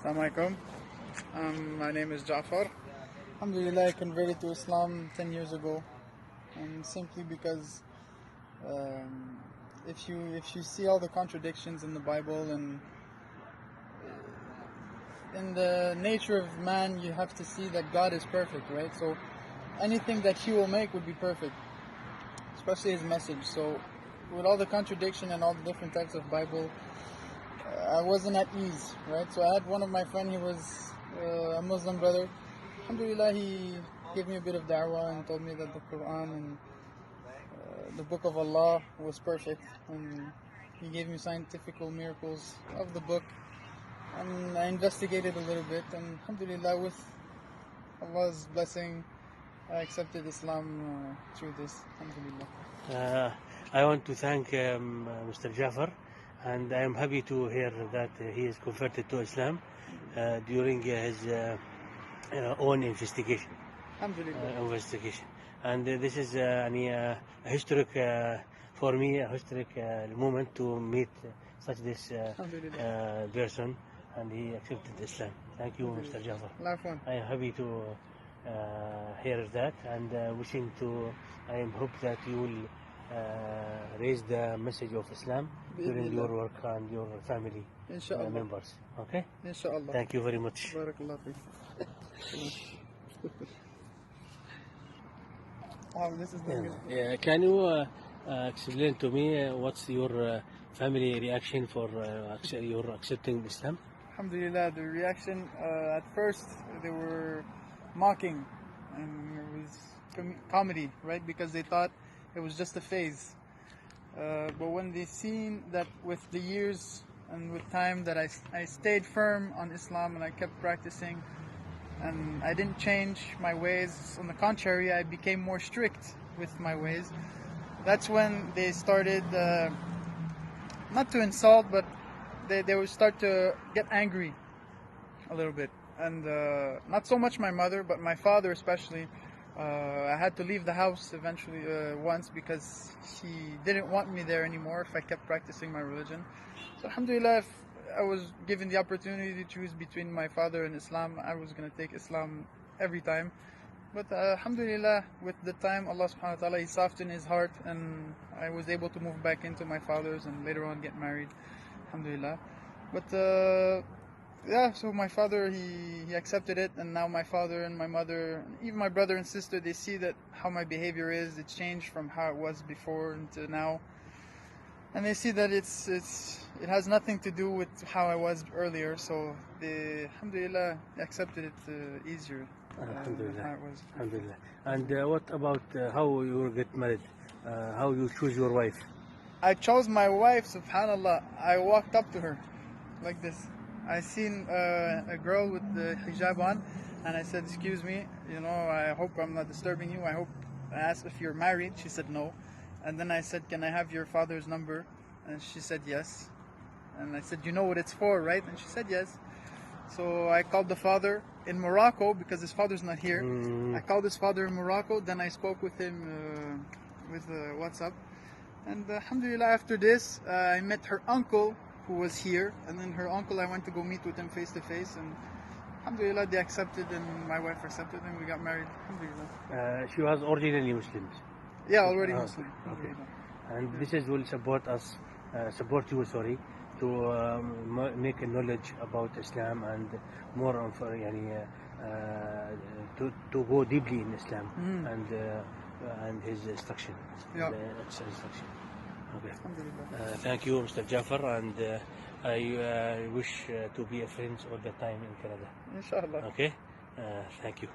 Assalamu alaikum. My name is Jafar. Alhamdulillah, I converted to Islam 10 years ago, and simply because if you see all the contradictions in the Bible and in the nature of man, you have to see that God is perfect, right? So anything that He will make would be perfect, especially His message. So with all the contradiction and all the different types of Bible, I wasn't at ease, right? So I had one of my friends, he was a Muslim brother. Alhamdulillah, he gave me a bit of da'wah and told me that the Quran and the Book of Allah was perfect. And he gave me scientific miracles of the book. And I investigated a little bit, and alhamdulillah, with Allah's blessing, I accepted Islam through this, alhamdulillah. I want to thank Mr. Jafar, and I am happy to hear that he is converted to Islam during his own investigation. Alhamdulillah. And this is a historic for me, a historic moment to meet such this person, and he accepted Islam. Thank you, Mr. Jafar. I am happy to hear that, and I am hope that you will raise the message of Islam during your work and your family members. Okay? Inshallah. Thank you very much. Barakallah feek. This is Can you explain to me what's your family reaction for your accepting Islam? Alhamdulillah, the reaction at first they were mocking, and it was comedy, right? Because they thought it was just a phase. But when they seen that with the years and with time that I stayed firm on Islam and I kept practicing and I didn't change my ways, on the contrary, I became more strict with my ways. That's when they started, not to insult, but they would start to get angry a little bit. And not so much my mother, but my father especially. I had to leave the house eventually once because he didn't want me there anymore if I kept practicing my religion. So alhamdulillah, if I was given the opportunity to choose between my father and Islam, I was going to take Islam every time. But alhamdulillah, with the time, Allah subhanahu wa ta'ala, He softened his heart, and I was able to move back into my father's and later on get married, alhamdulillah. But yeah, so my father, he accepted it, and now my father and my mother, even my brother and sister, they see that how my behavior is. It's changed from how it was before into now, and they see that it has nothing to do with how I was earlier. So they, alhamdulillah, accepted it easier than how it was. Alhamdulillah. And what about how you get married? How you choose your wife? I chose my wife, subhanallah. I walked up to her like this. I seen a girl with the hijab on, and I said, "Excuse me, I hope I'm not disturbing you. I asked if you're married." She said no. And then I said, "Can I have your father's number?" And she said yes. And I said, "You know what it's for, right?" And she said yes. So I called the father in Morocco because his father's not here. I called his father in Morocco. Then I spoke with him with WhatsApp. And alhamdulillah, after this, I met her uncle, who was here, and then her uncle, I went to go meet with him face to face, and alhamdulillah, they accepted, and my wife accepted, and we got married, alhamdulillah. She was originally Muslim. Yeah, already Muslim. Okay. And this will support you, to make a knowledge about Islam and more on to go deeply in Islam and his instruction. Yeah. Okay. Thank you, Mr. Jafar, and I wish to be a friend all the time in Canada. Inshallah. Okay. Thank you.